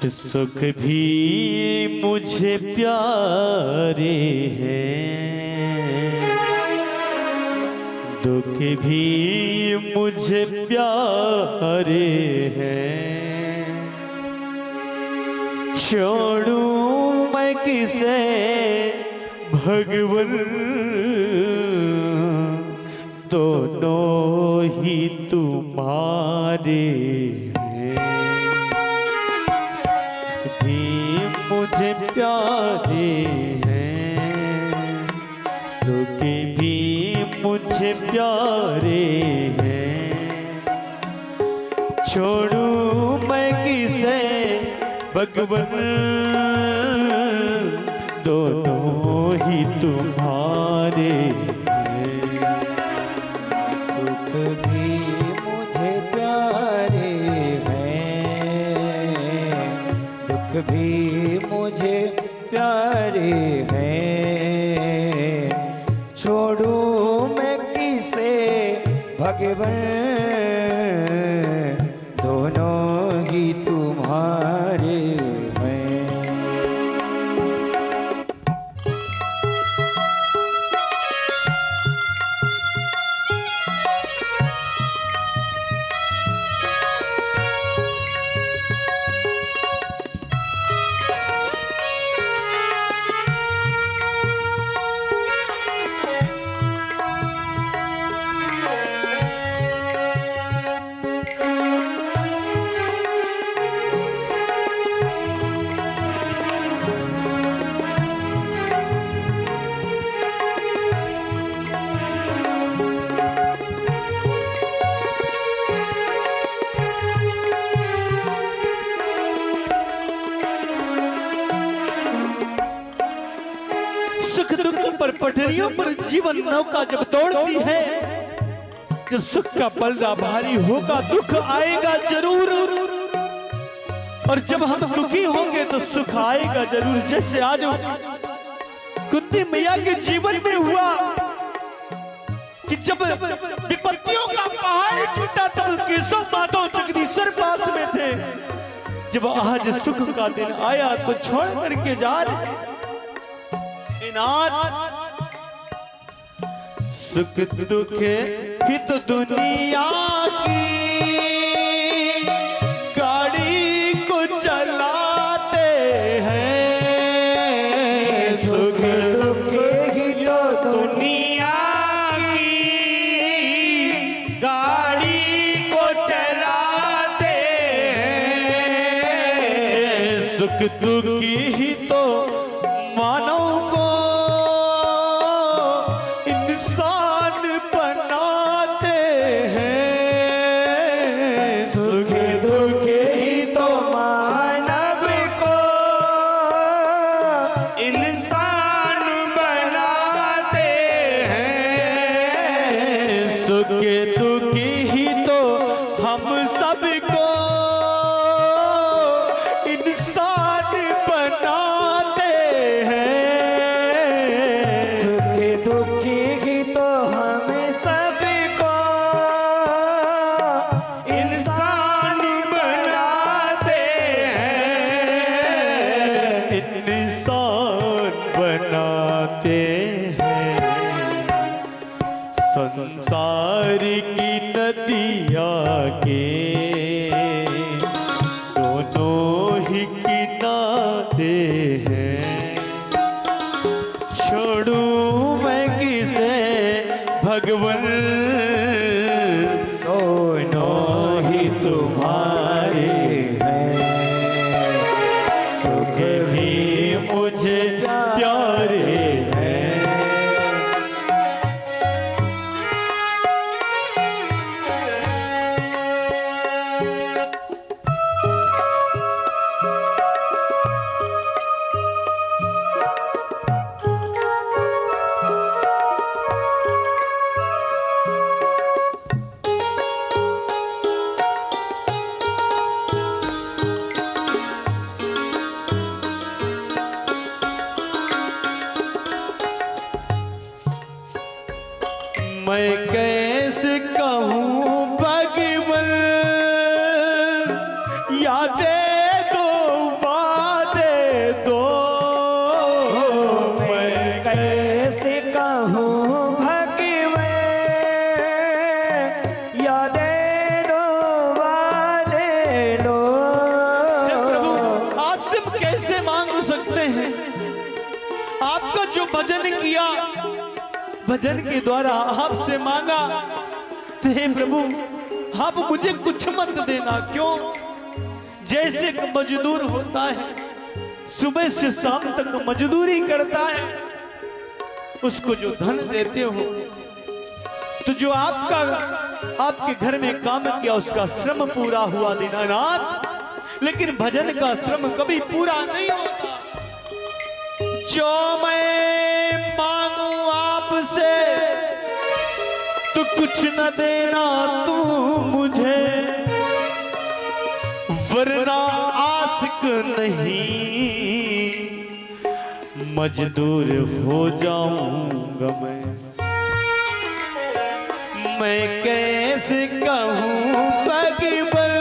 सुख भी मुझे प्यारे हैं, दुख भी मुझे प्यारे हैं। छोड़ूं मैं किसे भगवन, दोनों ही तुम्हारे हैं। भी मुझे प्यारे हैं, दुख भी मुझे प्यारे हैं। छोड़ूं मैं किसे भगवन, दोनों ही तुम्हारे हैं। सुख भी मुझे प्यारे हैं, दुख भी मुझे प्यारे हैं। छोड़ूं मैं किसे भगवन, दोनों ही तुम्हारे हैं। सुख दुख पर पटरियों पर जीवन नौका जब दौड़ती है, जब सुख का पलड़ा भारी होगा दुख आएगा जरूर, और जब हम दुखी होंगे तो सुख आएगा जरूर। जैसे आज कुंती मैया के जीवन में हुआ कि जब विपत्तियों का पहाड़ टूटा तब केशव माधव जगदीश्वर पास में थे। जब आज सुख का दिन आया तो छोड़ करके जा रहे। सुख दुख ही तो दुनिया की गाड़ी को चलाते हैं। सुख दुख ही तो दुनिया की गाड़ी को चलाते हैं। सुख दुख ही तो मानव को इंसान बनाते हैं। सुख दुख ही तो मानव को इंसान बनाते हैं। सुख दुख ही तो हम सबको इंसान बनाते हैं। सुख दुखी ही तो हम सबको इंसान बनाते हैं। इंसान बनाते हैं। संसार की नदियाँ के दोनों ही किनारे हैं। छोड़ूं मैं किसे भगवन, दोनों ही तुम्हारे हैं। सुख भी मुझे प्यारे हैं। आपसे कैसे मांग सकते हैं? आपका जो भजन किया, भजन के द्वारा आपसे मांगा, तो हे प्रभु आप मुझे कुछ मत देना। क्यों? जैसे एक मजदूर होता है, सुबह से शाम तक मजदूरी करता है, उसको जो धन देते हो, तो जो आपके घर में काम किया उसका श्रम पूरा हुआ दीनानाथ। लेकिन भजन का श्रम कभी पूरा नहीं होता। जो मैं मांगू आपसे तो कुछ न देना तू मुझे, वरना आशिक नहीं मजदूर हो जाऊंगा मैं कैसे कहूँ भगवान,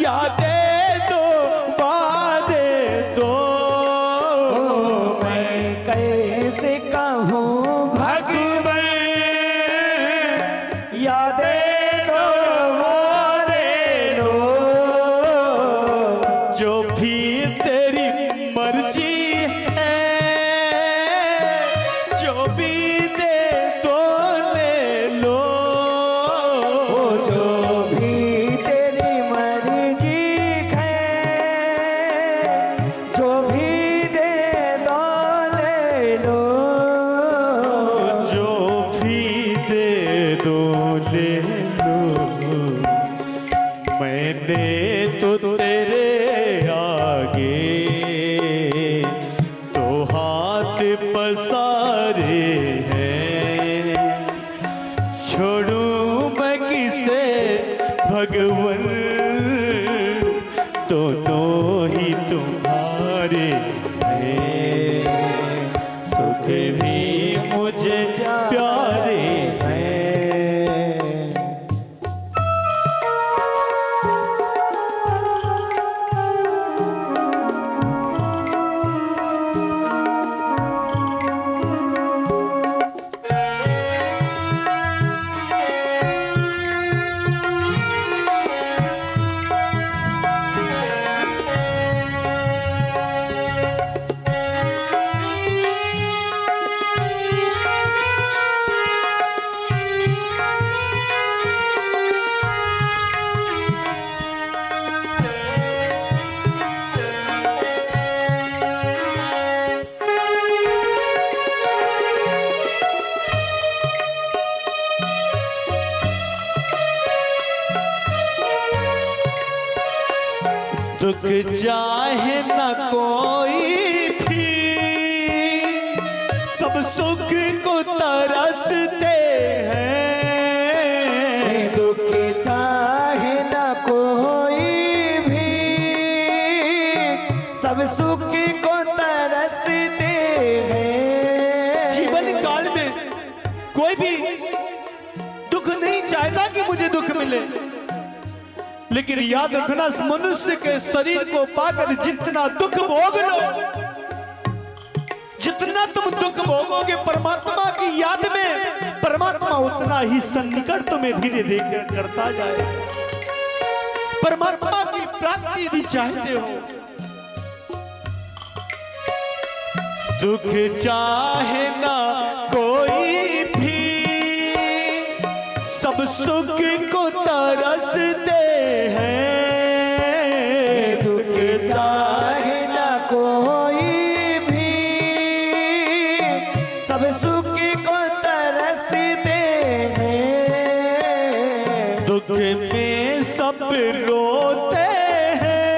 यादें दो बातें दो। मैं कैसे कहूँ भगवान, यादें दो दे दो। जो भी तेरी मर्जी है, जो भी दे दो ले लो। जो भी तेरी मर्जी है, जो भी दे दो ले लो। जो भी दे दो ले लो। मैंने तो तेरे आगे तो हाथ पसारे हैं, छोड़ूं मैं किसे भगवन, दोनों ही तुम्हारे हैं, सुख भी मुझे प्यारे हैं। दुख चाहे न कोई भी, सब सुख को तरसते हैं। दुख चाहे न कोई भी, सब सुख को तरसते हैं। जीवन काल में कोई भी दुख नहीं चाहता कि मुझे दुख मिले, लेकिन याद रखना मनुष्य के शरीर को पाकर जितना दुख भोग लो, जितना तुम दुख भोगोगे परमात्मा की याद में, परमात्मा उतना ही सन्निकट तुम्हें धीरे धीरे करता जाए। परमात्मा की प्राप्ति यदि चाहते हो, दुख चाहे ना कोई भी, सब सुख को तरसते हैं। दुख चाहे न कोई भी, सब सुख को तरसते हैं। दुख में सब रोते हैं,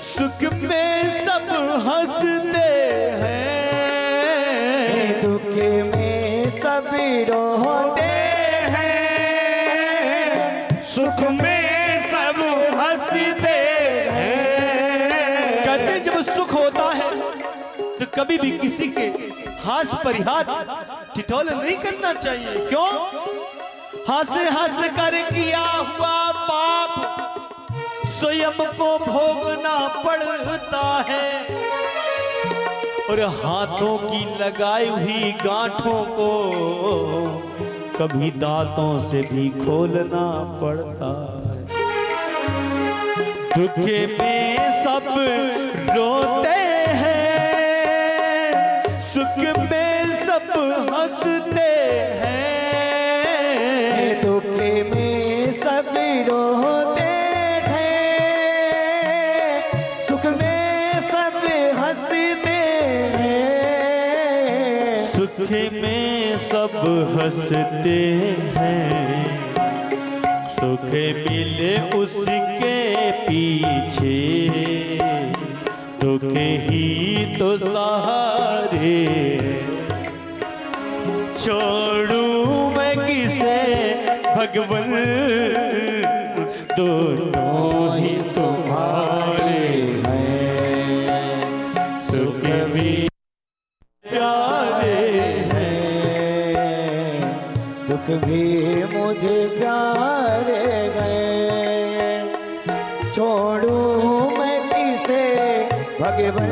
सुख में सब हंसते हैं। दुख में सब रोते हैं, सुख में सब हंसते हैं। कहते जब सुख होता है तो कभी भी किसी के हाथ पर हाथ ठिठोल नहीं करना चाहिए। क्यों? हंस हंस कर किया हुआ पाप स्वयं को भोगना पड़ता है, और हाथों की लगाई हुई गांठों को कभी दांतों से भी खोलना पड़ता है। दुख में सब रोते हैं, सुख में सब हंसते हैं। दुख में सब रोते हैं, सुख में सब हंसते हैं। सुख में सब हंसते हैं, सुख मिले उसके पीछे, दुख ही तो सहारे। छोड़ूं मैं किसे भगवन, दोनों ही तुम्हारे हैं। सुख भी प्यारे हैं, दुख भी मुझे प्यारे गए। छोड़ूं मैं किसे भगवन,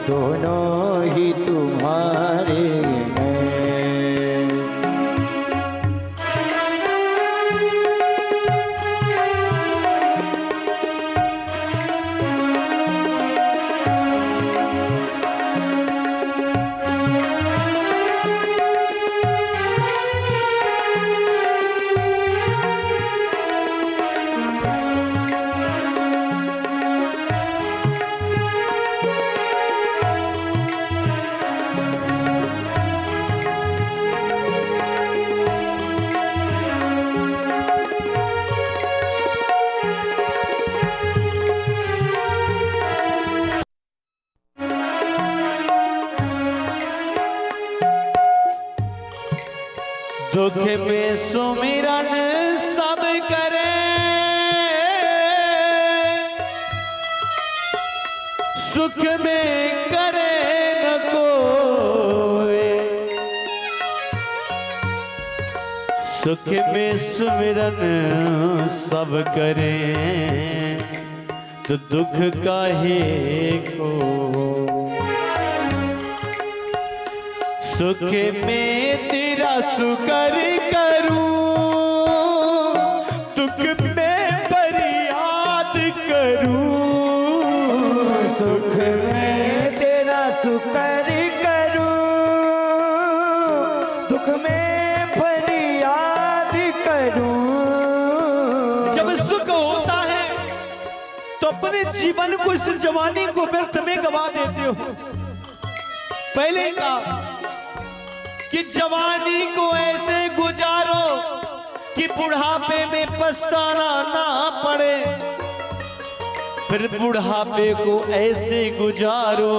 दोनों ही तुम्हारे हैं। दुख में सुमिरन सब करे, सुख में करे न कोई। सुख में सुमिरन सब करे, तो दुख काहे को। सुख में तेरा शुक्र करूं, दुख में फरियाद करूं। सुख में तेरा शुक्र करूं, दुख में फरियाद करूं। जब सुख होता है तो अपने जीवन को, इस जवानी को व्यर्थ में गवा देते हो। पहले कहा कि जवानी को ऐसे गुजारो कि बुढ़ापे में पछताना ना पड़े, फिर बुढ़ापे को ऐसे गुजारो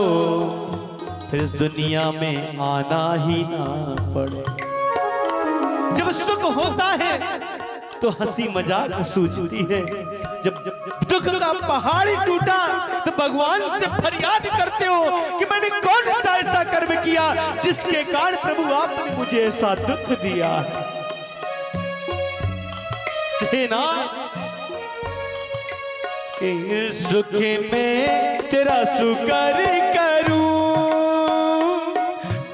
फिर इस दुनिया में आना ही ना पड़े। जब सुख होता है तो हंसी मजाक सूझती है, जब दुख का पहाड़ ही टूटा तो भगवान से फरियाद करते हो कि मैंने कौन सा ऐसा कर्म किया जिसके कारण प्रभु आपने मुझे ऐसा दुख दिया है ना। सुख में तेरा शुक्र करूं,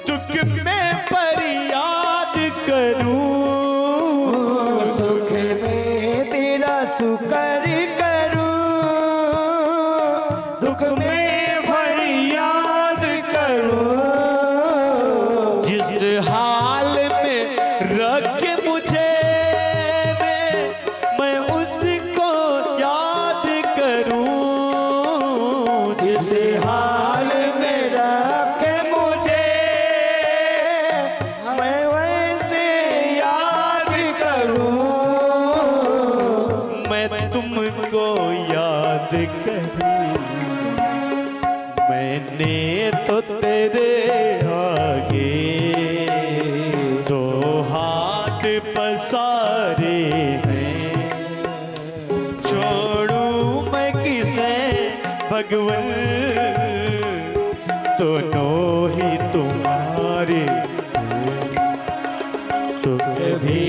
दुख में फरियाद करूं। सुख में तेरा शुक्र करूं, दुख में फरियाद करूं। जिस हाल में रख मुझे मैं उसको याद करूं। जिस हाल में रख मुझे मैं वैसे याद करूं। मैं तुमको याद करूं, मैंने तो तेरे आगे दो हाथ पसारे हैं। छोड़ूं मैं किसे भगवन, दोनों ही तुम्हारे हैं। सुख भी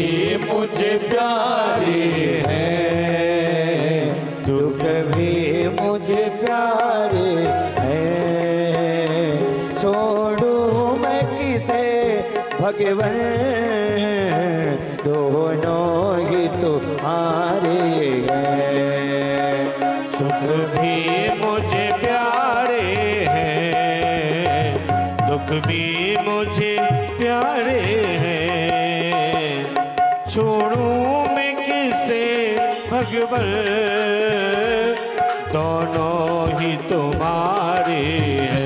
मुझे प्यारे हैं, दुख भी मुझे प्यारे हैं। छोड़ूं मैं किसे भगवन, दोनों ही तुम्हारे हैं। सुख भी मुझे प्यारे हैं, दुख भी मुझे प्यारे हैं। छोड़ूं मैं किसे भगवन, दोनों ही तुम्हारे हैं।